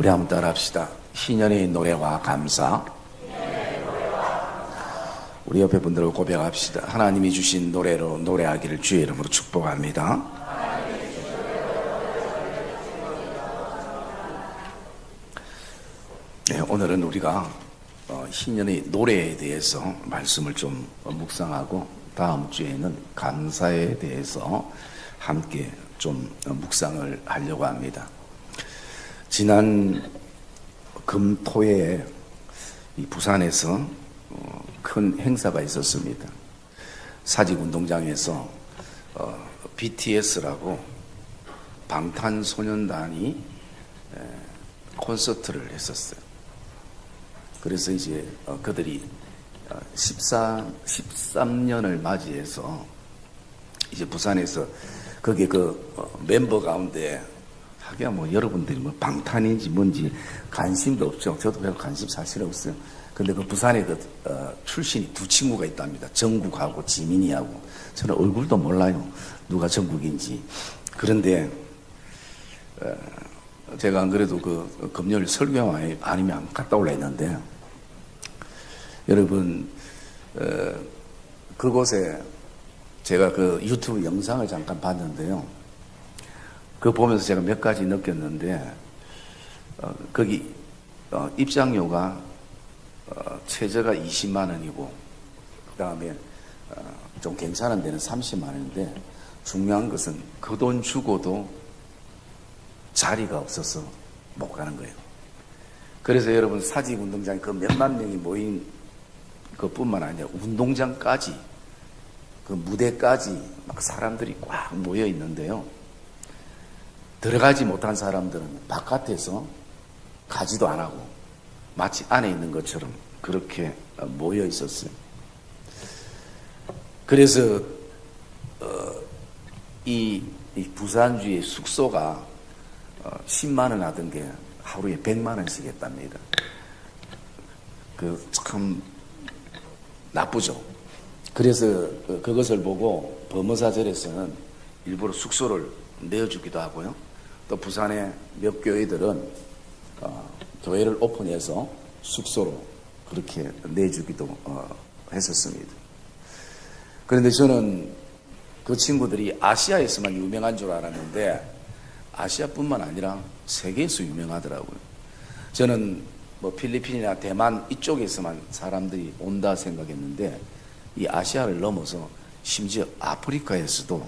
우리 한번 따라합시다. 희년의 노래와 감사. 우리 옆에 분들과 고백합시다. 하나님이 주신 노래로 노래하기를 주의 이름으로 축복합니다. 네, 오늘은 우리가 희년의 노래에 대해서 말씀을 좀 묵상하고 다음 주에는 감사에 대해서 함께 좀 묵상을 하려고 합니다. 지난 금토에 이 부산에서 큰 행사가 있었습니다. 사직운동장에서 BTS라고 방탄소년단이 콘서트를 했었어요. 그래서 이제 그들이 13년을 맞이해서 이제 부산에서 거기에 멤버 가운데 하기야 뭐 여러분들이 뭐 방탄인지 뭔지 관심도 없죠. 저도 별로 관심 사실 없어요. 근데 그 부산에 출신이 두 친구가 있답니다. 정국하고 지민이하고. 저는 얼굴도 몰라요. 누가 정국인지. 그런데 제가 안 그래도 금요일 설교 아니면 갔다 올라 했는데, 여러분 그곳에 제가 유튜브 영상을 잠깐 봤는데요. 그거 보면서 제가 몇 가지 느꼈는데, 거기 입장료가 최저가 20만 원이고 그 다음에 좀 괜찮은 데는 30만 원인데, 중요한 것은 그 돈 주고도 자리가 없어서 못 가는 거예요. 그래서 여러분 사직운동장에 그 몇만 명이 모인 그뿐만 아니라 운동장까지 그 무대까지 막 사람들이 꽉 모여 있는데요. 들어가지 못한 사람들은 바깥에서 가지도 안 하고 마치 안에 있는 것처럼 그렇게 모여 있었어요. 그래서 이 부산주의 숙소가 10만 원 하던 게 하루에 100만 원씩 했답니다. 참 나쁘죠. 그래서 그것을 보고 범어사절에서는 일부러 숙소를 내어주기도 하고요. 또 부산의 몇 교회들은 교회를 오픈해서 숙소로 그렇게 내주기도 했었습니다. 그런데 저는 그 친구들이 아시아에서만 유명한 줄 알았는데 아시아뿐만 아니라 세계에서 유명하더라고요. 저는 뭐 필리핀이나 대만 이쪽에서만 사람들이 온다 생각했는데, 이 아시아를 넘어서 심지어 아프리카에서도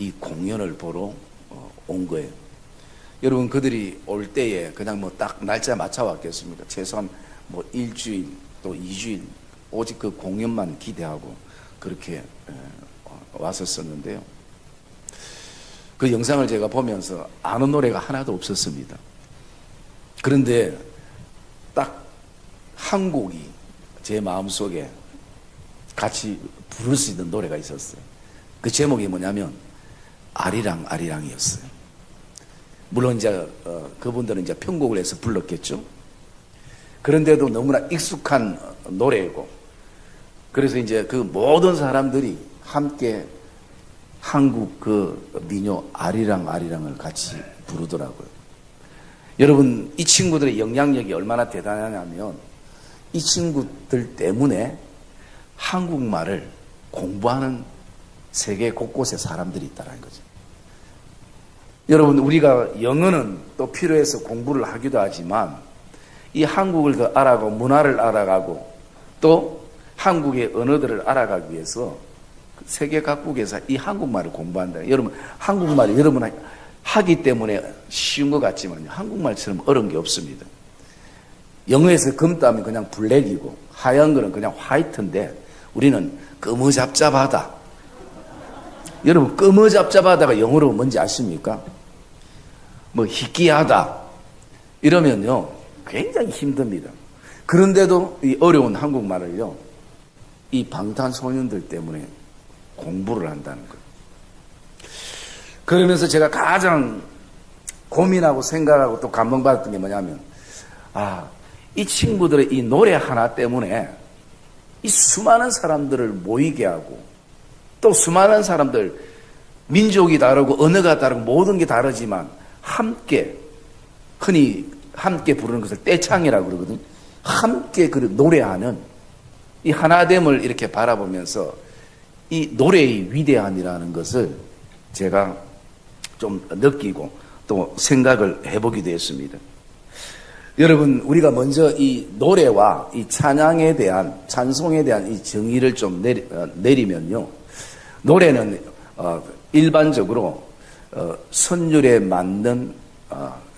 이 공연을 보러 온 거예요. 여러분 그들이 올 때에 그냥 뭐 딱 날짜 맞춰 왔겠습니까? 최소한 뭐 일주일 또 2주일 오직 그 공연만 기대하고 그렇게 왔었었는데요. 그 영상을 제가 보면서 아는 노래가 하나도 없었습니다. 그런데 딱 한 곡이 제 마음속에 같이 부를 수 있는 노래가 있었어요. 그 제목이 뭐냐면 아리랑 아리랑이었어요. 물론 이제 그분들은 이제 편곡을 해서 불렀겠죠. 그런데도 너무나 익숙한 노래고, 그래서 이제 그 모든 사람들이 함께 한국 민요 아리랑 아리랑을 같이 부르더라고요. 여러분 이 친구들의 영향력이 얼마나 대단하냐면, 이 친구들 때문에 한국말을 공부하는 세계 곳곳에 사람들이 있다는 거죠. 여러분 우리가 영어는 또 필요해서 공부를 하기도 하지만, 이 한국을 더 알아가고 문화를 알아가고 또 한국의 언어들을 알아가기 위해서 세계 각국에서 이 한국말을 공부한다. 여러분 한국말을 여러분 하기 때문에 쉬운 것 같지만 한국말처럼 어려운 게 없습니다. 영어에서 검다면 그냥 블랙이고 하얀 거는 그냥 화이트인데, 우리는 끄머잡잡하다. 여러분 끄머잡잡하다가 영어로 뭔지 아십니까? 뭐 희귀하다 이러면요 굉장히 힘듭니다. 그런데도 이 어려운 한국말을요 이 방탄소년들 때문에 공부를 한다는 거예요. 그러면서 제가 가장 고민하고 생각하고 또 감동받았던 게 뭐냐면, 이 친구들의 이 노래 하나 때문에 이 수많은 사람들을 모이게 하고, 또 수많은 사람들, 민족이 다르고 언어가 다르고 모든 게 다르지만 함께 흔히 함께 부르는 것을 떼창이라고 그러거든. 함께 그 노래하는 이 하나됨을 이렇게 바라보면서 이 노래의 위대함이라는 것을 제가 좀 느끼고 또 생각을 해보기도 했습니다. 여러분, 우리가 먼저 이 노래와 이 찬양에 대한, 찬송에 대한 이 정의를 좀 내리면요. 노래는 일반적으로 선율에 맞는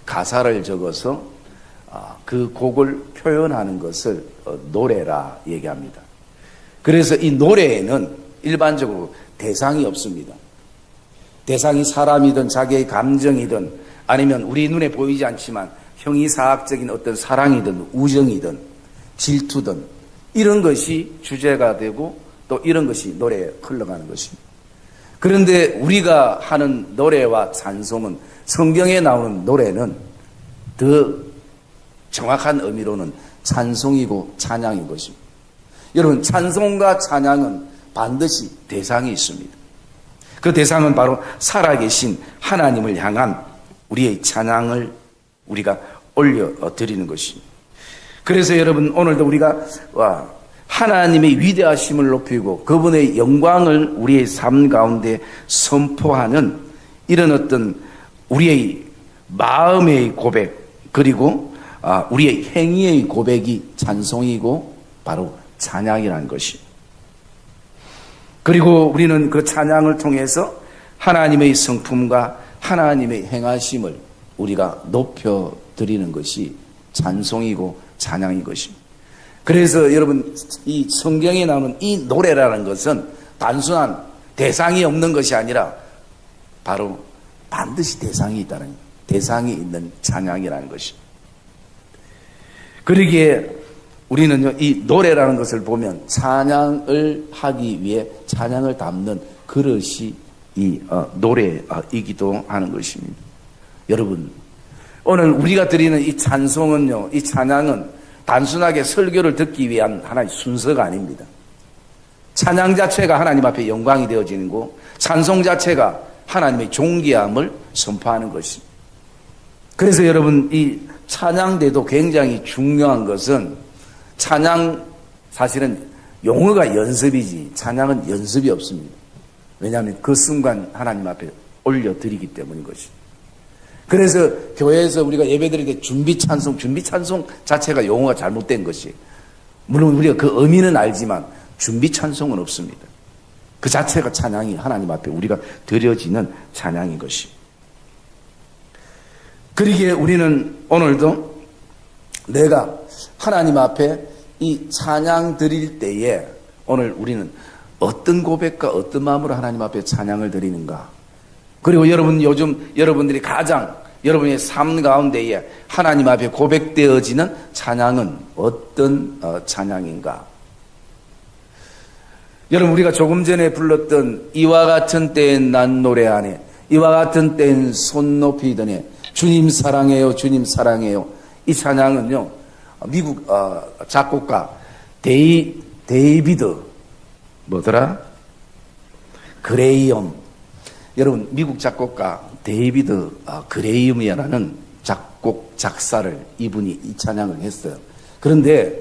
가사를 적어서 그 곡을 표현하는 것을 노래라 얘기합니다. 그래서 이 노래에는 일반적으로 대상이 없습니다. 대상이 사람이든 자기의 감정이든 아니면 우리 눈에 보이지 않지만 형이사학적인 어떤 사랑이든 우정이든 질투든 이런 것이 주제가 되고 또 이런 것이 노래에 흘러가는 것입니다. 그런데 우리가 하는 노래와 찬송은, 성경에 나오는 노래는 더 정확한 의미로는 찬송이고 찬양인 것입니다. 여러분, 찬송과 찬양은 반드시 대상이 있습니다. 그 대상은 바로 살아계신 하나님을 향한 우리의 찬양을 우리가 올려드리는 것입니다. 그래서 여러분, 오늘도 우리가 하나님의 위대하심을 높이고 그분의 영광을 우리의 삶 가운데 선포하는 이런 어떤 우리의 마음의 고백, 그리고 우리의 행위의 고백이 찬송이고 바로 찬양이라는 것입니다. 그리고 우리는 그 찬양을 통해서 하나님의 성품과 하나님의 행하심을 우리가 높여드리는 것이 찬송이고 찬양인 것입니다. 그래서 여러분, 이 성경에 나오는 이 노래라는 것은 단순한 대상이 없는 것이 아니라 바로 반드시 대상이 있다는, 대상이 있는 찬양이라는 것입니다. 그러기에 우리는요, 이 노래라는 것을 보면 찬양을 하기 위해 찬양을 담는 그릇이 이 노래이기도 하는 것입니다. 여러분, 오늘 우리가 드리는 이 찬송은요, 이 찬양은 단순하게 설교를 듣기 위한 하나의 순서가 아닙니다. 찬양 자체가 하나님 앞에 영광이 되어지는 거, 찬송 자체가 하나님의 존귀함을 선포하는 것입니다. 그래서 여러분, 이 찬양대도 굉장히 중요한 것은, 찬양 사실은 용어가 연습이지 찬양은 연습이 없습니다. 왜냐하면 그 순간 하나님 앞에 올려드리기 때문인 것입니다. 그래서 교회에서 우리가 예배드릴 때 준비 찬송 자체가 용어가 잘못된 것이, 물론 우리가 그 의미는 알지만 준비 찬송은 없습니다. 그 자체가 찬양이 하나님 앞에 우리가 드려지는 찬양인 것입니다. 그러기에 우리는 오늘도 내가 하나님 앞에 이 찬양 드릴 때에 오늘 우리는 어떤 고백과 어떤 마음으로 하나님 앞에 찬양을 드리는가, 그리고 요즘 여러분들이 가장 여러분의 삶 가운데에 하나님 앞에 고백되어지는 찬양은 어떤 찬양인가. 여러분, 우리가 조금 전에 불렀던 이와 같은 때엔 난 노래하네, 이와 같은 때엔 손 높이 드네, 주님 사랑해요, 주님 사랑해요. 이 찬양은요, 미국 작곡가 데이비드 그레이엄, 여러분, 미국 작곡가 데이비드 그레이엄이라는 작사를 이분이 이 찬양을 했어요. 그런데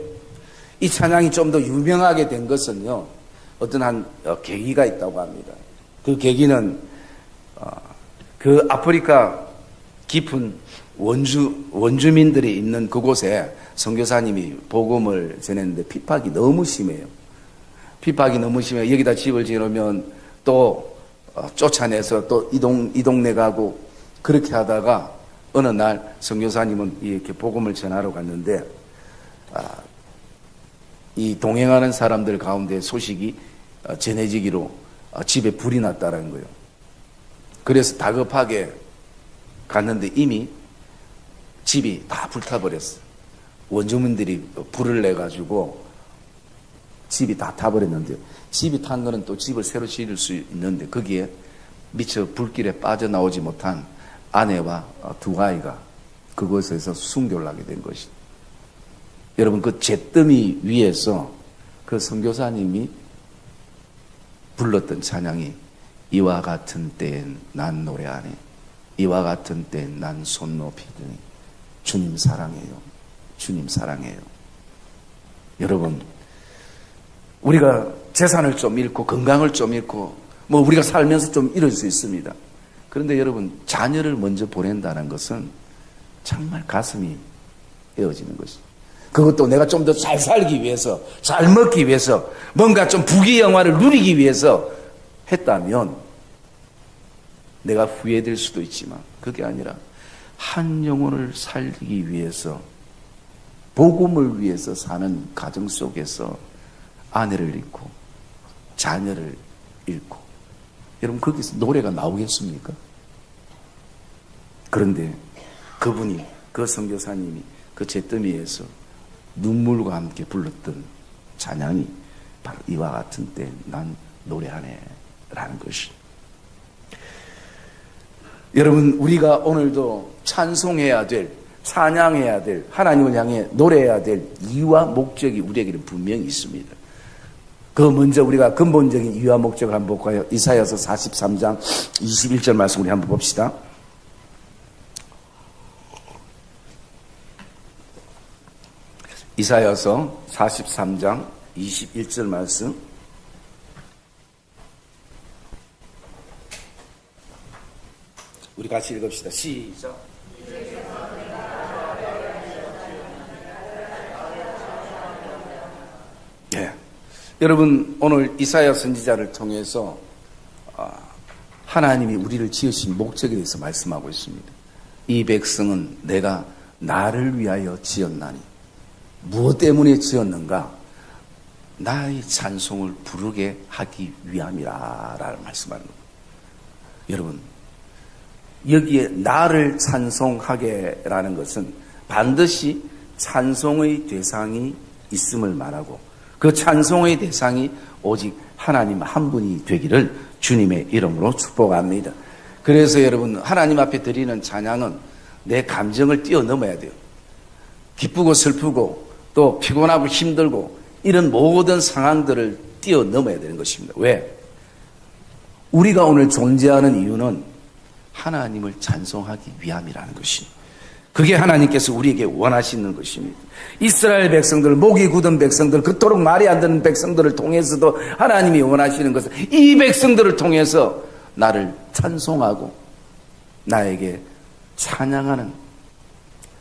이 찬양이 좀 더 유명하게 된 것은요, 어떤 한 계기가 있다고 합니다. 그 계기는 그 아프리카 깊은 원주민들이 있는 그곳에 선교사님이 복음을 전했는데 핍박이 너무 심해요. 핍박이 너무 심해요. 여기다 집을 지으면 또 쫓아내서 또 이 동네 가고, 그렇게 하다가 어느 날 선교사님은 이렇게 복음을 전하러 갔는데 이 동행하는 사람들 가운데 소식이 전해지기로 집에 불이 났다는 거예요. 그래서 다급하게 갔는데 이미 집이 다 불타버렸어요. 원주민들이 불을 내가지고 집이 다 타버렸는데, 집이 탄 거는 또 집을 새로 지을 수 있는데 거기에 미처 불길에 빠져나오지 못한 아내와 두 아이가 그곳에서 순교를 하게 된 것이죠. 여러분, 그 잿더미 위에서 그 선교사님이 불렀던 찬양이 이와 같은 때엔 난 노래하네, 이와 같은 때엔 난 손 높이 드네, 주님 사랑해요. 주님 사랑해요. 여러분, 우리가 재산을 좀 잃고 건강을 좀 잃고 뭐 우리가 살면서 좀 잃을 수 있습니다. 그런데 여러분, 자녀를 먼저 보낸다는 것은 정말 가슴이 에어지는 것이죠. 그것도 내가 좀 더 잘 살기 위해서, 잘 먹기 위해서, 뭔가 좀 부귀영화를 누리기 위해서 했다면 내가 후회될 수도 있지만 그게 아니라 한 영혼을 살리기 위해서, 복음을 위해서 사는 가정 속에서 아내를 잃고 자녀를 잃고, 여러분 거기서 노래가 나오겠습니까? 그런데 그분이, 그 선교사님이 그 잿더미에서 눈물과 함께 불렀던 찬양이 바로 이와 같은 때 난 노래하네 라는 것이. 여러분, 우리가 오늘도 찬송해야 될, 찬양해야 될, 하나님을 향해 노래해야 될 이유와 목적이 우리에게는 분명히 있습니다. 그 먼저 우리가 근본적인 이유와 목적을 한번 볼까요? 이사야서 43장 21절 말씀 우리 한번 봅시다. 이사야서 43장 21절 말씀. 우리 같이 읽읍시다. 시작. 예. 여러분, 오늘 이사야 선지자를 통해서 하나님이 우리를 지으신 목적에 대해서 말씀하고 있습니다. 이 백성은 내가 나를 위하여 지었나니. 무엇 때문에 지었는가? 나의 찬송을 부르게 하기 위함이라 라는 말씀하는 겁니다. 여러분, 여기에 나를 찬송하게 라는 것은 반드시 찬송의 대상이 있음을 말하고, 그 찬송의 대상이 오직 하나님 한 분이 되기를 주님의 이름으로 축복합니다. 그래서 여러분, 하나님 앞에 드리는 찬양은 내 감정을 뛰어넘어야 돼요. 기쁘고 슬프고 또 피곤하고 힘들고 이런 모든 상황들을 뛰어넘어야 되는 것입니다. 왜? 우리가 오늘 존재하는 이유는 하나님을 찬송하기 위함이라는 것입니다. 그게 하나님께서 우리에게 원하시는 것입니다. 이스라엘 백성들, 목이 굳은 백성들, 그토록 말이 안 되는 백성들을 통해서도 하나님이 원하시는 것은 이 백성들을 통해서 나를 찬송하고 나에게 찬양하는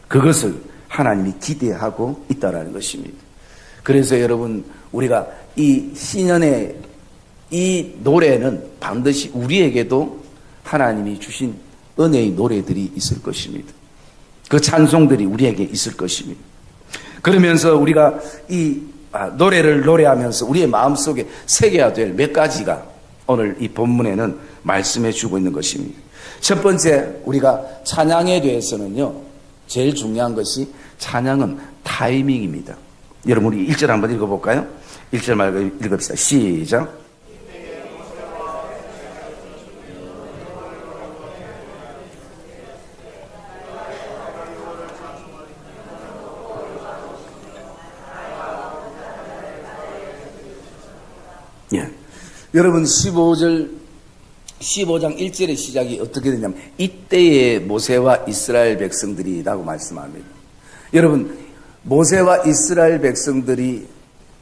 그것을 하나님이 기대하고 있다는 것입니다. 그래서 여러분, 우리가 이 신년의 이 노래는 반드시 우리에게도 하나님이 주신 은혜의 노래들이 있을 것입니다. 그 찬송들이 우리에게 있을 것입니다. 그러면서 우리가 이 노래를 노래하면서 우리의 마음속에 새겨야 될 몇 가지가 오늘 이 본문에는 말씀해 주고 있는 것입니다. 첫 번째, 우리가 찬양에 대해서는요, 제일 중요한 것이 찬양은 타이밍입니다. 여러분, 우리 1절 한번 읽어볼까요? 1절 말고 읽읍시다. 시작. 예. 여러분, 15장 1절의 시작이 어떻게 되냐면 이때의 모세와 이스라엘 백성들이라고 말씀합니다. 여러분, 모세와 이스라엘 백성들이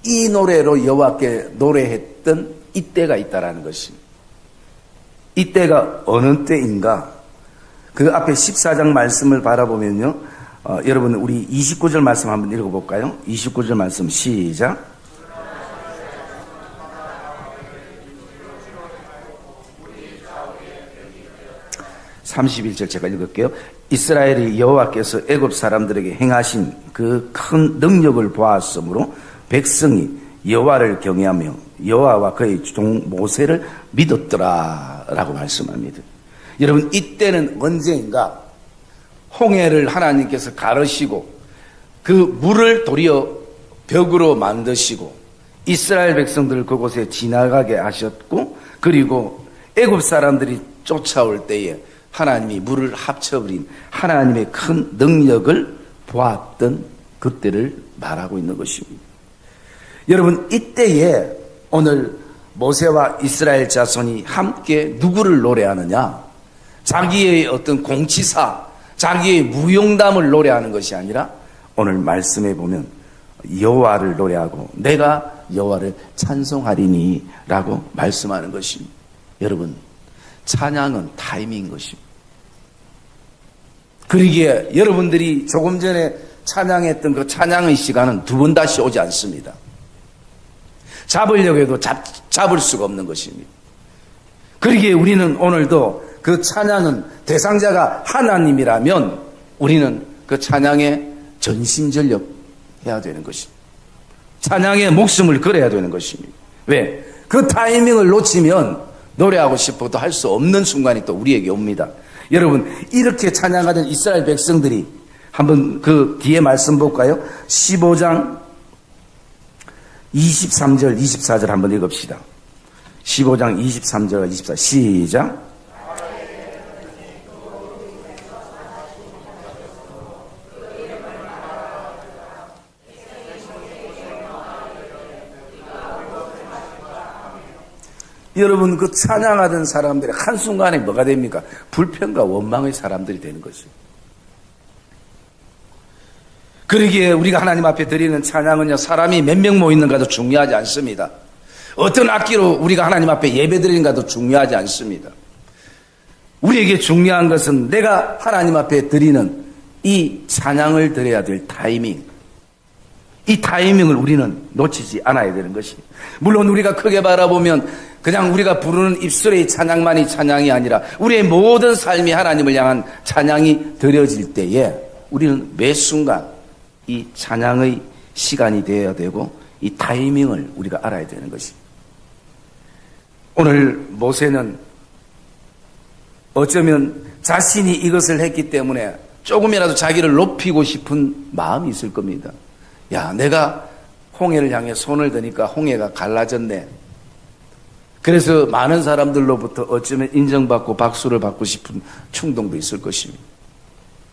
이 노래로 여호와께 노래했던 이때가 있다라는 것입니다. 이때가 어느 때인가? 그 앞에 14장 말씀을 바라보면요, 여러분 우리 29절 말씀 한번 읽어볼까요? 29절 말씀 시작. 31절 제가 읽을게요. 이스라엘이 여호와께서 애굽 사람들에게 행하신 그 큰 능력을 보았으므로 백성이 여호와를 경외하며 여호와와 그의 종 모세를 믿었더라 라고 말씀합니다. 여러분, 이때는 언제인가? 홍해를 하나님께서 가르시고 그 물을 도리어 벽으로 만드시고 이스라엘 백성들을 그곳에 지나가게 하셨고, 그리고 애굽 사람들이 쫓아올 때에 하나님이 물을 합쳐버린 하나님의 큰 능력을 보았던 그때를 말하고 있는 것입니다. 여러분, 이때에 오늘 모세와 이스라엘 자손이 함께 누구를 노래하느냐? 자기의 어떤 공치사, 자기의 무용담을 노래하는 것이 아니라 오늘 말씀에 보면 여호와를 노래하고 내가 여호와를 찬송하리니 라고 말씀하는 것입니다. 여러분, 찬양은 타이밍인 것입니다. 그러기에 여러분들이 조금 전에 찬양했던 그 찬양의 시간은 두 번 다시 오지 않습니다. 잡으려고 해도 잡을 수가 없는 것입니다. 그러기에 우리는 오늘도 그 찬양은 대상자가 하나님이라면 우리는 그 찬양에 전심전력 해야 되는 것입니다. 찬양에 목숨을 걸어야 되는 것입니다. 왜? 그 타이밍을 놓치면 노래하고 싶어도 할 수 없는 순간이 또 우리에게 옵니다. 여러분, 이렇게 찬양하던 이스라엘 백성들이 한번 그 뒤에 말씀 볼까요? 15장 23절 24절 한번 읽읍시다. 15장 23절 24절 시작. 여러분, 그 찬양하던 사람들이 한순간에 뭐가 됩니까? 불평과 원망의 사람들이 되는 것이죠. 그러기에 우리가 하나님 앞에 드리는 찬양은요, 사람이 몇 명 모이는가도 중요하지 않습니다. 어떤 악기로 우리가 하나님 앞에 예배 드리는가도 중요하지 않습니다. 우리에게 중요한 것은 내가 하나님 앞에 드리는 이 찬양을 드려야 될 타이밍, 이 타이밍을 우리는 놓치지 않아야 되는 것입니다. 물론 우리가 크게 바라보면 그냥 우리가 부르는 입술의 찬양만이 찬양이 아니라 우리의 모든 삶이 하나님을 향한 찬양이 드려질 때에 우리는 매 순간 이 찬양의 시간이 되어야 되고 이 타이밍을 우리가 알아야 되는 것입니다. 오늘 모세는 어쩌면 자신이 이것을 했기 때문에 조금이라도 자기를 높이고 싶은 마음이 있을 겁니다. 야, 내가 홍해를 향해 손을 드니까 홍해가 갈라졌네. 그래서 많은 사람들로부터 어쩌면 인정받고 박수를 받고 싶은 충동도 있을 것입니다.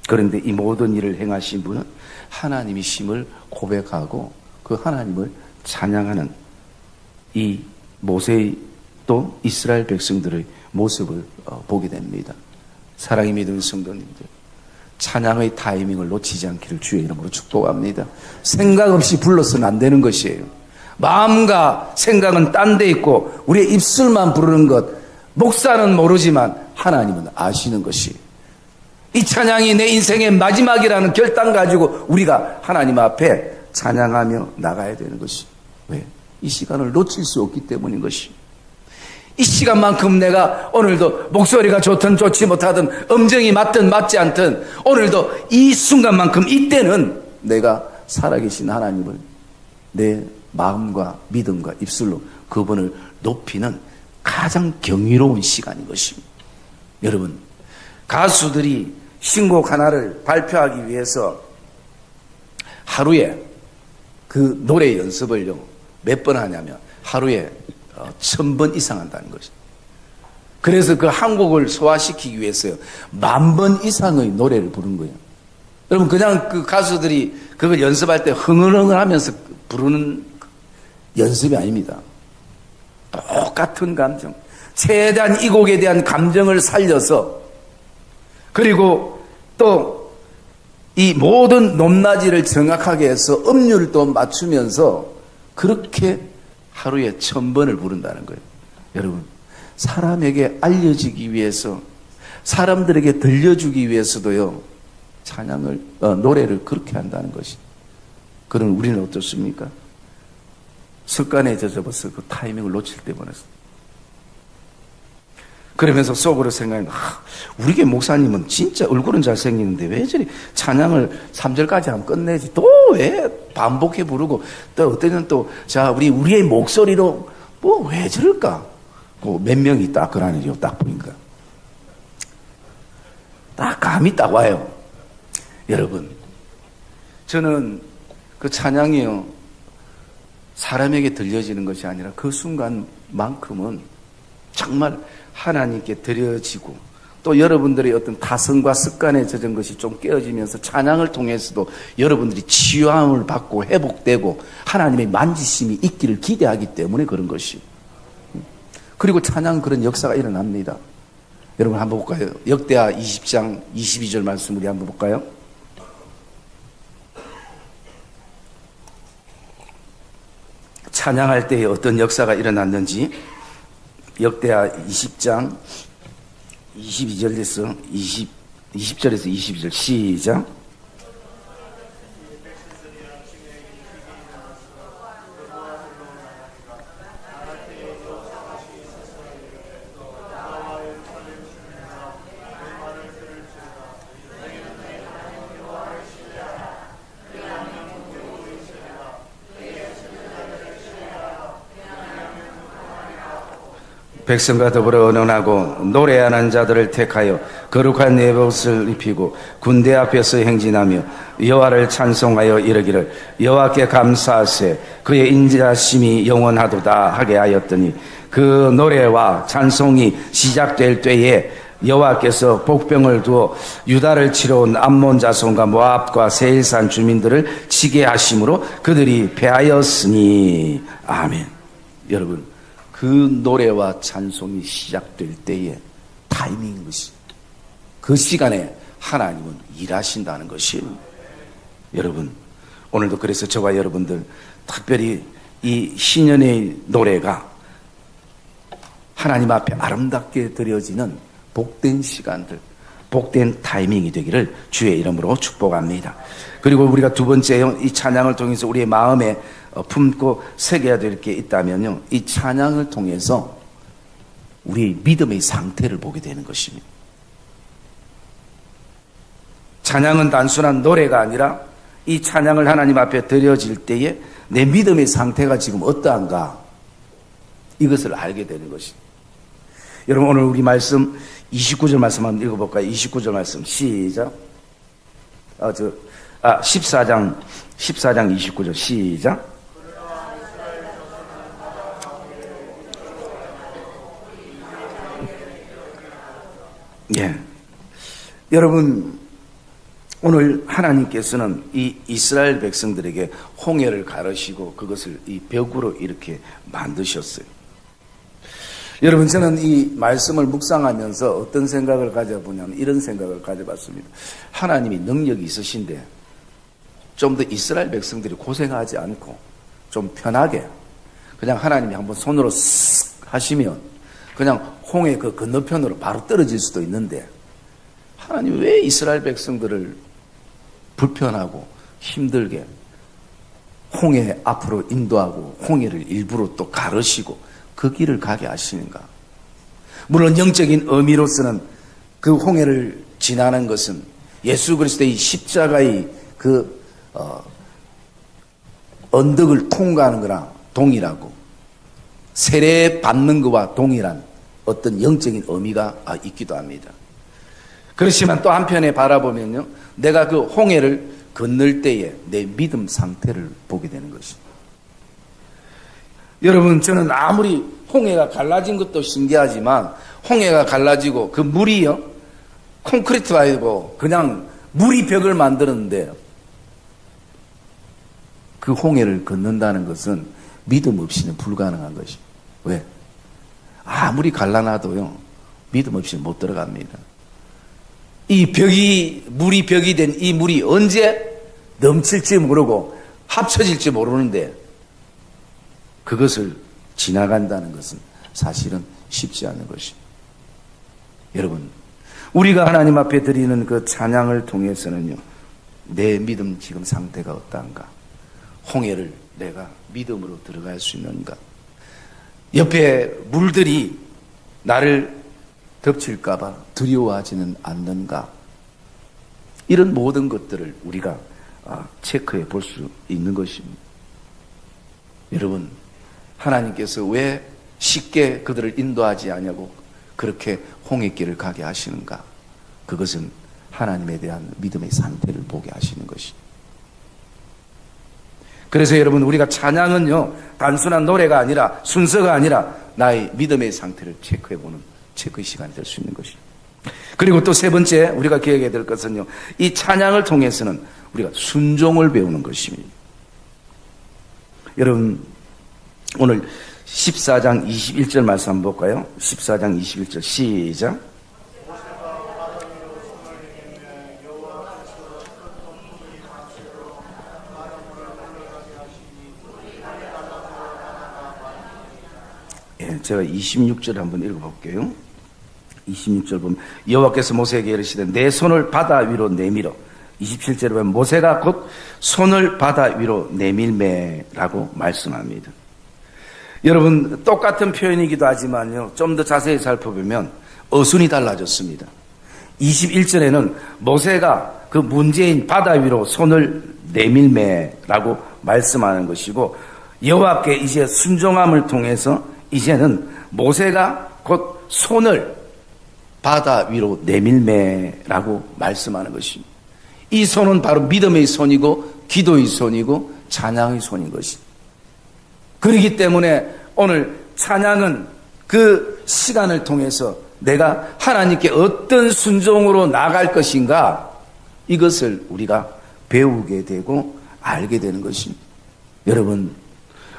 그런데 이 모든 일을 행하신 분은 하나님이심을 고백하고 그 하나님을 찬양하는 이 모세의 또 이스라엘 백성들의 모습을 보게 됩니다. 사랑이 믿는 성도님들, 찬양의 타이밍을 놓치지 않기를 주의 이름으로 축복합니다. 생각 없이 불러서는 안 되는 것이에요. 마음과 생각은 딴 데 있고 우리의 입술만 부르는 것, 목사는 모르지만 하나님은 아시는 것이, 이 찬양이 내 인생의 마지막이라는 결단 가지고 우리가 하나님 앞에 찬양하며 나가야 되는 것이, 왜? 이 시간을 놓칠 수 없기 때문인 것이. 이 시간만큼 내가 오늘도 목소리가 좋든 좋지 못하든 음정이 맞든 맞지 않든 오늘도 이 순간만큼 이때는 내가 살아계신 하나님을 내 마음과 믿음과 입술로 그분을 높이는 가장 경이로운 시간인 것입니다. 여러분, 가수들이 신곡 하나를 발표하기 위해서 하루에 그 노래 연습을요 몇 번 하냐면 하루에 1000번 이상 한다는 것이죠. 그래서 그 한 곡을 소화시키기 위해서요 10,000번 이상의 노래를 부른 거예요. 여러분, 그냥 그 가수들이 그걸 연습할 때 흥얼흥얼 하면서 부르는 연습이 아닙니다. 똑같은 감정, 최대한 이 곡에 대한 감정을 살려서, 그리고 또 이 모든 높낮이를 정확하게 해서 음률도 맞추면서 그렇게 하루에 1000번을 부른다는 거예요. 여러분, 사람에게 알려지기 위해서, 사람들에게 들려주기 위해서도요 찬양을 노래를 그렇게 한다는 것이. 그럼 우리는 어떻습니까? 습관에 젖어버서 그 타이밍을 놓칠 때문에. 그러면서 속으로 생각하면, 우리 교회 목사님은 진짜 얼굴은 잘생기는데 왜 저리 찬양을 3절까지 하면 끝내지, 또 왜 반복해 부르고, 또 어때는 또 자 우리의 목소리로 뭐 왜 저럴까? 그 몇 명이 딱 그러네요. 딱 보니까 딱 감이 딱 와요. 여러분, 저는 그 찬양이요 사람에게 들려지는 것이 아니라 그 순간만큼은 정말 하나님께 드려지고, 또 여러분들의 어떤 타성과 습관에 젖은 것이 좀 깨어지면서 찬양을 통해서도 여러분들이 치유함을 받고 회복되고 하나님의 만지심이 있기를 기대하기 때문에 그런 것이. 그리고 찬양 그런 역사가 일어납니다. 여러분 한번 볼까요? 역대하 20장 22절 말씀 우리 한번 볼까요? 찬양할 때에 어떤 역사가 일어났는지 역대하 20장 22절에서 20절에서 22절 시작. 백성과 더불어 언언하고 노래하는 자들을 택하여 거룩한 에봇을 입히고 군대 앞에서 행진하며 여호와를 찬송하여 이르기를 여호와께 감사하세 그의 인자심이 영원하도다 하게 하였더니 그 노래와 찬송이 시작될 때에 여호와께서 복병을 두어 유다를 치러 온 암몬 자손과 모압과 세일산 주민들을 치게 하심으로 그들이 패하였으니 아멘. 여러분, 그 노래와 찬송이 시작될 때에 타이밍인 것이, 그 시간에 하나님은 일하신다는 것이에요. 여러분, 오늘도 그래서 저와 여러분들 특별히 이 신년의 노래가 하나님 앞에 아름답게 드려지는 복된 시간들, 복된 타이밍이 되기를 주의 이름으로 축복합니다. 그리고 우리가 두 번째 이 찬양을 통해서 우리의 마음에 품고 새겨야 될 게 있다면요, 이 찬양을 통해서 우리의 믿음의 상태를 보게 되는 것입니다. 찬양은 단순한 노래가 아니라 이 찬양을 하나님 앞에 드려질 때에 내 믿음의 상태가 지금 어떠한가, 이것을 알게 되는 것입니다. 여러분, 오늘 우리 말씀 29절 말씀 한번 읽어볼까요? 29절 말씀 시작. 14장 29절 시작. 예. 여러분, 오늘 하나님께서는 이 이스라엘 백성들에게 홍해를 가르시고 그것을 이 벽으로 이렇게 만드셨어요. 여러분, 저는 이 말씀을 묵상하면서 어떤 생각을 가져보냐면 이런 생각을 가져봤습니다. 하나님이 능력이 있으신데 좀 더 이스라엘 백성들이 고생하지 않고 좀 편하게 그냥 하나님이 한번 손으로 쓱 하시면 그냥 홍해 그 건너편으로 바로 떨어질 수도 있는데, 하나님이 왜 이스라엘 백성들을 불편하고 힘들게 홍해 앞으로 인도하고 홍해를 일부러 또 가르시고 그 길을 가게 하시는가? 물론 영적인 의미로서는 그 홍해를 지나는 것은 예수 그리스도의 십자가의 그 언덕을 통과하는 거랑 동일하고 세례 받는 것과 동일한 어떤 영적인 의미가 있기도 합니다. 그렇지만 또 한편에 바라보면요, 내가 그 홍해를 건널 때에 내 믿음 상태를 보게 되는 것입니다. 여러분, 저는 아무리 홍해가 갈라진 것도 신기하지만 홍해가 갈라지고 그 물이요, 콘크리트가 아니고 그냥 물이 벽을 만드는데 그 홍해를 걷는다는 것은 믿음 없이는 불가능한 것입니다. 왜? 아무리 갈라놔도요, 믿음 없이는 못 들어갑니다. 이 벽이, 물이 벽이 된 이 물이 언제 넘칠지 모르고 합쳐질지 모르는데 그것을 지나간다는 것은 사실은 쉽지 않은 것입니다. 여러분, 우리가 하나님 앞에 드리는 그 찬양을 통해서는요, 내 믿음 지금 상태가 어떠한가? 홍해를 내가 믿음으로 들어갈 수 있는가? 옆에 물들이 나를 덮칠까봐 두려워하지는 않는가? 이런 모든 것들을 우리가 체크해 볼 수 있는 것입니다. 여러분, 하나님께서 왜 쉽게 그들을 인도하지 않냐고 그렇게 홍해길을 가게 하시는가? 그것은 하나님에 대한 믿음의 상태를 보게 하시는 것입니다. 그래서 여러분, 우리가 찬양은요, 단순한 노래가 아니라, 순서가 아니라 나의 믿음의 상태를 체크해보는 체크의 시간이 될 수 있는 것입니다. 그리고 또 세 번째 우리가 기억해야 될 것은요, 이 찬양을 통해서는 우리가 순종을 배우는 것입니다. 여러분, 오늘 14장 21절 말씀 한번 볼까요? 14장 21절 시작. 예, 제가 26절 한번 읽어볼게요. 26절 보면 여호와께서 모세에게 이르시되 내 손을 바다 위로 내밀어. 27절에 보면 모세가 곧 손을 바다 위로 내밀매라고 말씀합니다. 여러분, 똑같은 표현이기도 하지만요, 좀 더 자세히 살펴보면 어순이 달라졌습니다. 21절에는 모세가 그 문제인 바다 위로 손을 내밀매라고 말씀하는 것이고, 여호와께 이제 순종함을 통해서 이제는 모세가 곧 손을 바다 위로 내밀매라고 말씀하는 것입니다. 이 손은 바로 믿음의 손이고 기도의 손이고 찬양의 손인 것입니다. 그렇기 때문에 오늘 찬양은 그 시간을 통해서 내가 하나님께 어떤 순종으로 나아갈 것인가, 이것을 우리가 배우게 되고 알게 되는 것입니다. 여러분,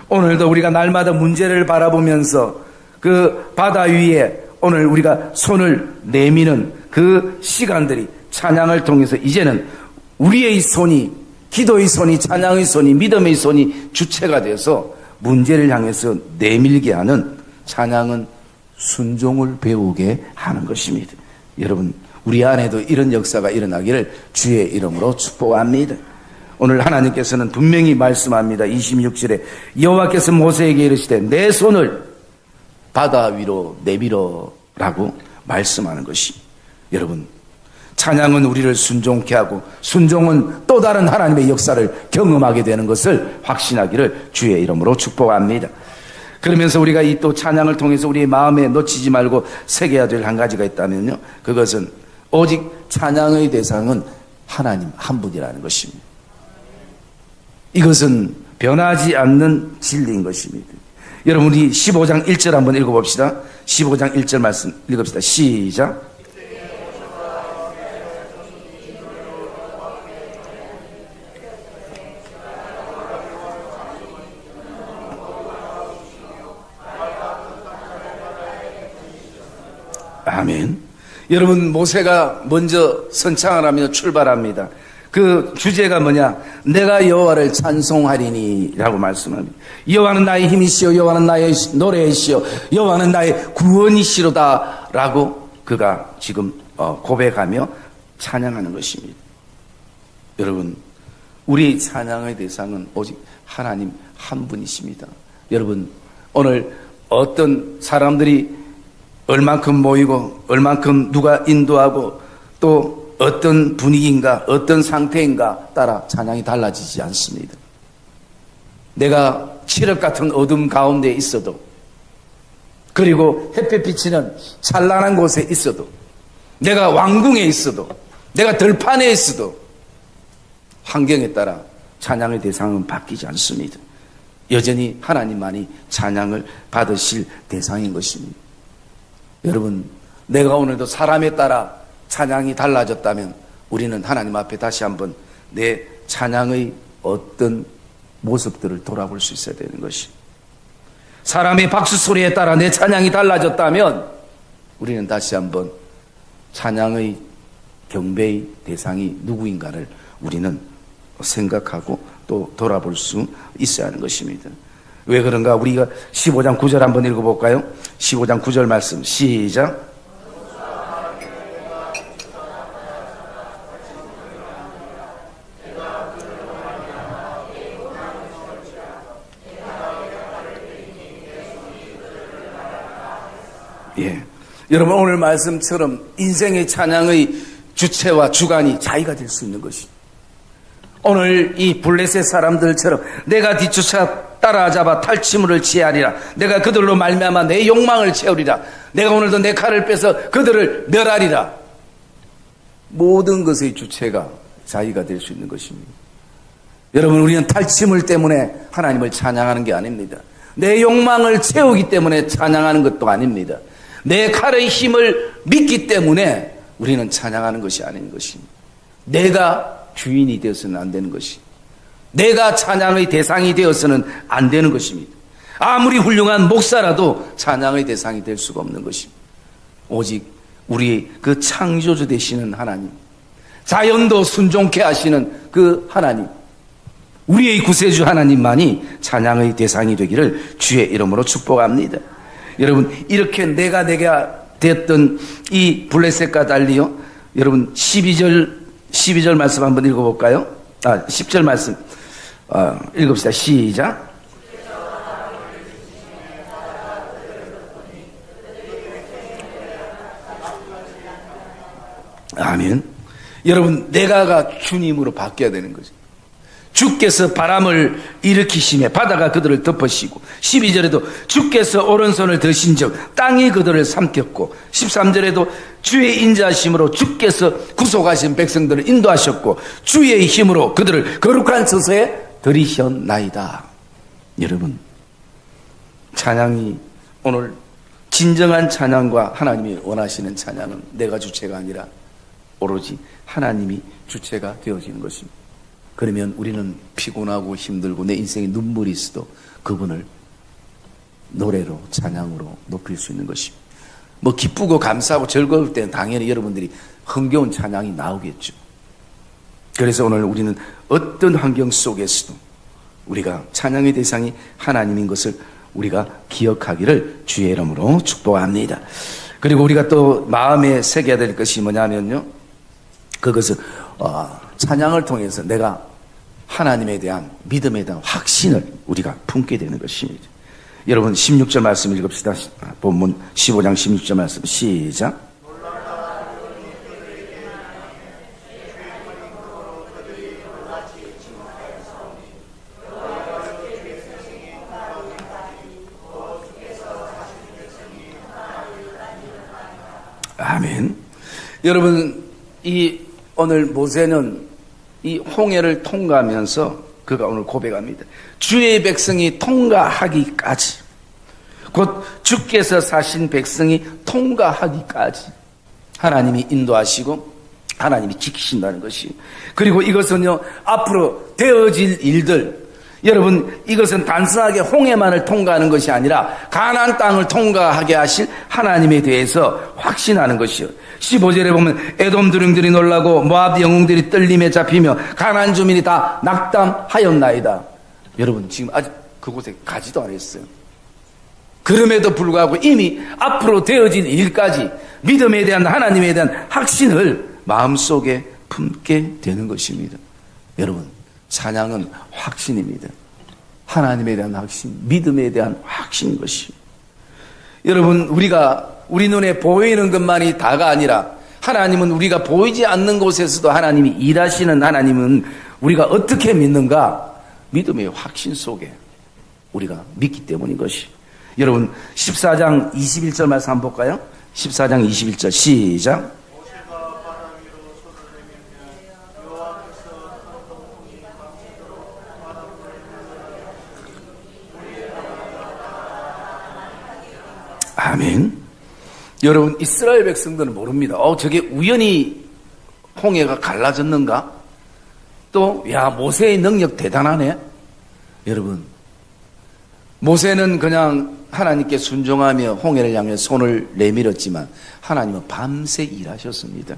오늘도 우리가 날마다 문제를 바라보면서 그 바다 위에 오늘 우리가 손을 내미는 그 시간들이 찬양을 통해서 이제는 우리의 손이, 기도의 손이, 찬양의 손이, 믿음의 손이 주체가 되어서 문제를 향해서 내밀게 하는, 찬양은 순종을 배우게 하는 것입니다. 여러분, 우리 안에도 이런 역사가 일어나기를 주의 이름으로 축복합니다. 오늘 하나님께서는 분명히 말씀합니다. 26절에 여호와께서 모세에게 이르시되 내 손을 바다 위로 내밀어라고 말씀하는 것입니다. 여러분, 찬양은 우리를 순종케 하고 순종은 또 다른 하나님의 역사를 경험하게 되는 것을 확신하기를 주의 이름으로 축복합니다. 그러면서 우리가 이 또 찬양을 통해서 우리의 마음에 놓치지 말고 새겨야 될 한 가지가 있다면요, 그것은 오직 찬양의 대상은 하나님 한 분이라는 것입니다. 이것은 변하지 않는 진리인 것입니다. 여러분, 우리 15장 1절 한번 읽어봅시다. 15장 1절 말씀 읽읍시다. 시작. 아멘. 여러분, 모세가 먼저 선창을 하며 출발합니다. 그 주제가 뭐냐? 내가 여호와를 찬송하리니 라고 말씀합니다. 여호와는 나의 힘이시오, 여호와는 나의 노래이시오, 여호와는 나의 구원이시로다 라고 그가 지금 고백하며 찬양하는 것입니다. 여러분, 우리 찬양의 대상은 오직 하나님 한 분이십니다. 여러분, 오늘 어떤 사람들이 얼만큼 모이고 얼만큼 누가 인도하고 또 어떤 분위기인가 어떤 상태인가 따라 찬양이 달라지지 않습니다. 내가 칠흑 같은 어둠 가운데 있어도, 그리고 햇볕 비치는 찬란한 곳에 있어도, 내가 왕궁에 있어도, 내가 들판에 있어도 환경에 따라 찬양의 대상은 바뀌지 않습니다. 여전히 하나님만이 찬양을 받으실 대상인 것입니다. 여러분, 내가 오늘도 사람에 따라 찬양이 달라졌다면 우리는 하나님 앞에 다시 한번 내 찬양의 어떤 모습들을 돌아볼 수 있어야 되는 것이, 사람의 박수 소리에 따라 내 찬양이 달라졌다면 우리는 다시 한번 찬양의 경배의 대상이 누구인가를 우리는 생각하고 또 돌아볼 수 있어야 하는 것입니다. 왜 그런가? 우리가 15장 9절 한번 읽어볼까요? 15장 9절 말씀 시작. 예, 여러분, 오늘 말씀처럼 인생의 찬양의 주체와 주관이 자기가 될 수 있는 것이, 오늘 이 블레셋 사람들처럼 내가 뒤쫓아 따라잡아 탈취물을 취하리라, 내가 그들로 말미암아 내 욕망을 채우리라, 내가 오늘도 내 칼을 빼서 그들을 멸하리라, 모든 것의 주체가 자기가 될 수 있는 것입니다. 여러분, 우리는 탈취물 때문에 하나님을 찬양하는 게 아닙니다. 내 욕망을 채우기 때문에 찬양하는 것도 아닙니다. 내 칼의 힘을 믿기 때문에 우리는 찬양하는 것이 아닌 것입니다. 내가 주인이 되어서는 안 되는 것이, 내가 찬양의 대상이 되어서는 안 되는 것입니다. 아무리 훌륭한 목사라도 찬양의 대상이 될 수가 없는 것입니다. 오직 우리 그 창조주 되시는 하나님, 자연도 순종케 하시는 그 하나님, 우리의 구세주 하나님만이 찬양의 대상이 되기를 주의 이름으로 축복합니다. 여러분, 이렇게 내가 됐던 이 블레셋과 달리요. 여러분, 12절 말씀 한번 읽어볼까요? 10절 말씀. 읽읍시다. 시작. 아멘. 여러분, 내가가 주님으로 바뀌어야 되는 거죠. 주께서 바람을 일으키시며 바다가 그들을 덮으시고, 12절에도 주께서 오른손을 드신 즉 땅이 그들을 삼켰고, 13절에도 주의 인자하심으로 주께서 구속하신 백성들을 인도하셨고 주의 힘으로 그들을 거룩한 처소에 들이셨나이다. 여러분, 찬양이 오늘 진정한 찬양과 하나님이 원하시는 찬양은 내가 주체가 아니라 오로지 하나님이 주체가 되어지는 것입니다. 그러면 우리는 피곤하고 힘들고 내 인생에 눈물이 있어도 그분을 노래로 찬양으로 높일 수 있는 것입니다. 뭐 기쁘고 감사하고 즐거울 때는 당연히 여러분들이 흥겨운 찬양이 나오겠죠. 그래서 오늘 우리는 어떤 환경 속에서도 우리가 찬양의 대상이 하나님인 것을 우리가 기억하기를 주의 이름으로 축복합니다. 그리고 우리가 또 마음에 새겨야 될 것이 뭐냐면요, 그것은 찬양을 통해서 내가 하나님에 대한 믿음에 대한 확신을 우리가 품게 되는 것입니다. 여러분, 16절 말씀 읽읍시다. 본문 15장 16절 말씀 시작. 아멘. 여러분, 오늘 모세는 이 홍해를 통과하면서 그가 오늘 고백합니다. 주의 백성이 통과하기까지, 곧 주께서 사신 백성이 통과하기까지 하나님이 인도하시고 하나님이 지키신다는 것이. 그리고 이것은요, 앞으로 되어질 일들, 여러분, 이것은 단순하게 홍해만을 통과하는 것이 아니라 가나안 땅을 통과하게 하실 하나님에 대해서 확신하는 것이요. 15절에 보면 에돔 두령들이 놀라고 모압 영웅들이 떨림에 잡히며 가나안 주민이 다 낙담하였나이다. 여러분, 지금 아직 그곳에 가지도 않았어요. 그럼에도 불구하고 이미 앞으로 되어질 일까지 믿음에 대한, 하나님에 대한 확신을 마음속에 품게 되는 것입니다. 여러분, 찬양은 확신입니다. 하나님에 대한 확신, 믿음에 대한 확신인 것입니다. 여러분, 우리 눈에 보이는 것만이 다가 아니라 하나님은 우리가 보이지 않는 곳에서도 하나님이 일하시는 하나님은 우리가 어떻게 믿는가? 믿음의 확신 속에 우리가 믿기 때문인 것이. 여러분, 14장 21절 말씀 한번 볼까요? 14장 21절 시작. 아멘. 여러분, 이스라엘 백성들은 모릅니다. 저게 우연히 홍해가 갈라졌는가? 또, 모세의 능력 대단하네. 여러분, 모세는 그냥 하나님께 순종하며 홍해를 향해 손을 내밀었지만 하나님은 밤새 일하셨습니다.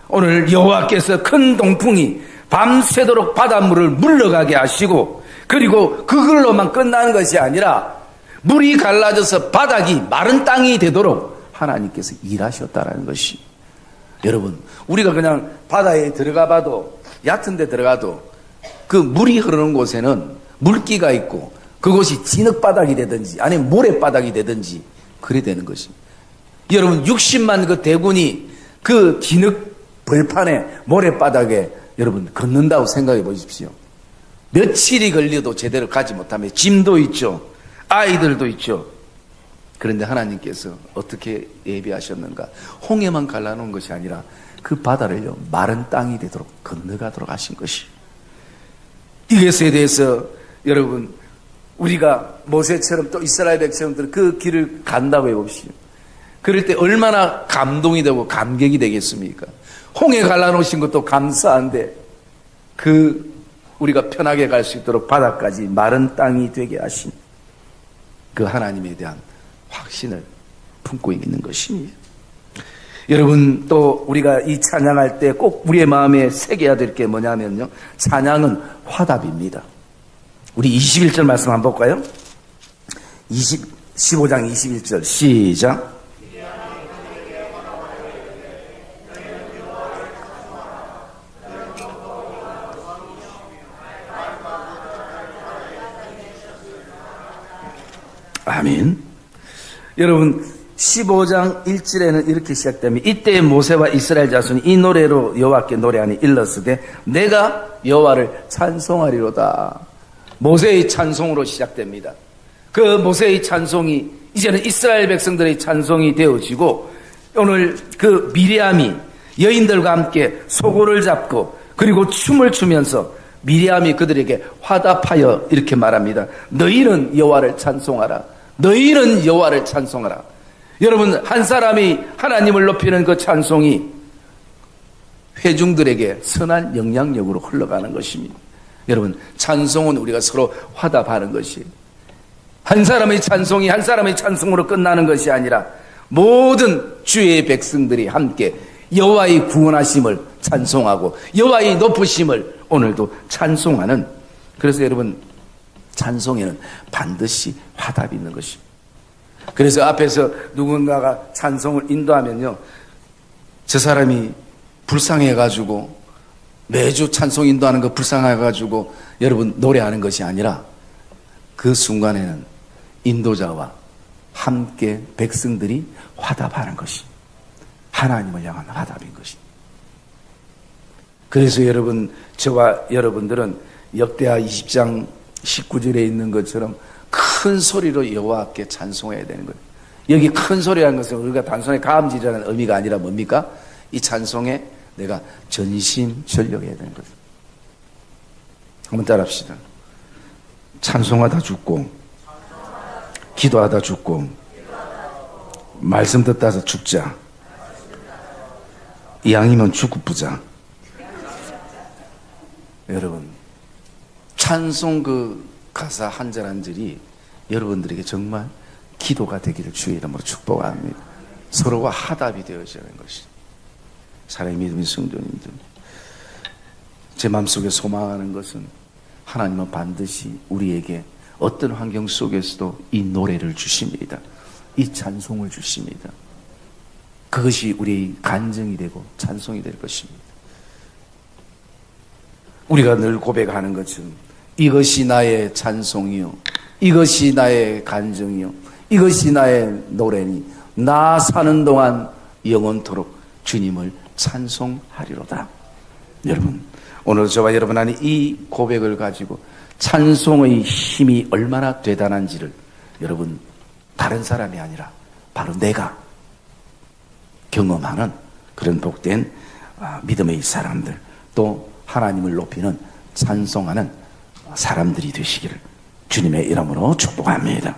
오늘 여호와께서 큰 동풍이 밤새도록 바닷물을 물러가게 하시고, 그리고 그걸로만 끝나는 것이 아니라 물이 갈라져서 바닥이 마른 땅이 되도록 하나님께서 일하셨다라는 것이. 여러분, 우리가 그냥 바다에 들어가 봐도, 얕은 데 들어가도 그 물이 흐르는 곳에는 물기가 있고 그곳이 진흙바닥이 되든지 아니면 모래바닥이 되든지 그래 되는 것입니다. 여러분, 60만 그 대군이 그 진흙 벌판에 모래바닥에 여러분 걷는다고 생각해 보십시오. 며칠이 걸려도 제대로 가지 못하며 짐도 있죠. 아이들도 있죠. 그런데 하나님께서 어떻게 예비하셨는가? 홍해만 갈라놓은 것이 아니라 그 바다를요, 마른 땅이 되도록 건너가도록 하신 것이. 이것에 대해서 여러분, 우리가 모세처럼 또 이스라엘 백성들은 그 길을 간다고 해봅시다. 그럴 때 얼마나 감동이 되고 감격이 되겠습니까? 홍해 갈라놓으신 것도 감사한데 우리가 편하게 갈 수 있도록 바다까지 마른 땅이 되게 하신 그 하나님에 대한 확신을 품고 있는 것입니다. 여러분, 또 우리가 이 찬양할 때 꼭 우리의 마음에 새겨야 될 게 뭐냐면요, 찬양은 화답입니다. 우리 21절 말씀 한번 볼까요? 15장 21절 시작. 아멘. 여러분 15장 1절에는 이렇게 시작됩니다. 이때 모세와 이스라엘 자손이 이 노래로 여호와께 노래하니 일렀으되 내가 여호와를 찬송하리로다. 모세의 찬송으로 시작됩니다. 그 모세의 찬송이 이제는 이스라엘 백성들의 찬송이 되어지고, 오늘 그 미리암이 여인들과 함께 소고를 잡고 그리고 춤을 추면서 미리암이 그들에게 화답하여 이렇게 말합니다. 너희는 여호와를 찬송하라. 너희는 여호와를 찬송하라. 여러분, 한 사람이 하나님을 높이는 그 찬송이 회중들에게 선한 영향력으로 흘러가는 것입니다. 여러분, 찬송은 우리가 서로 화답하는 것이에요. 한 사람의 찬송이 한 사람의 찬송으로 끝나는 것이 아니라 모든 주의 백성들이 함께 여호와의 구원하심을 찬송하고 여호와의 높으심을 오늘도 찬송하는, 그래서 여러분 찬송에는 반드시 화답이 있는 것입니다. 그래서 앞에서 누군가가 찬송을 인도하면요, 저 사람이 불쌍해가지고 매주 찬송 인도하는 거 불쌍해가지고 여러분 노래하는 것이 아니라 그 순간에는 인도자와 함께 백성들이 화답하는 것이 하나님을 향한 화답인 것입니다. 그래서 여러분, 저와 여러분들은 역대하 20장 19절에 있는 것처럼 큰 소리로 여호와께 찬송해야 되는 거예요. 여기 큰 소리라는 것은 우리가 단순히 가음질이라는 의미가 아니라 뭡니까? 이 찬송에 내가 전심전력해야 되는 거예요. 한번 따라합시다. 찬송하다 죽고, 기도하다 죽고, 말씀 듣다서 죽자. 이왕이면 죽고부자. 여러분, 찬송 그 가사 한 절 한 절이 여러분들에게 정말 기도가 되기를 주의 이름으로 축복합니다. 서로가 화답이 되어지는 것이. 사랑의 믿음의 성도님들, 제 마음속에 소망하는 것은 하나님은 반드시 우리에게 어떤 환경 속에서도 이 노래를 주십니다. 이 찬송을 주십니다. 그것이 우리의 간증이 되고 찬송이 될 것입니다. 우리가 늘 고백하는 것처럼 이것이 나의 찬송이요, 이것이 나의 간증이요, 이것이 나의 노래니 나 사는 동안 영원토록 주님을 찬송하리로다. 여러분, 오늘 저와 여러분 안에 이 고백을 가지고 찬송의 힘이 얼마나 대단한지를 여러분, 다른 사람이 아니라 바로 내가 경험하는 그런 복된 믿음의 사람들, 또 하나님을 높이는 찬송하는 사람들이 되시기를 주님의 이름으로 축복합니다.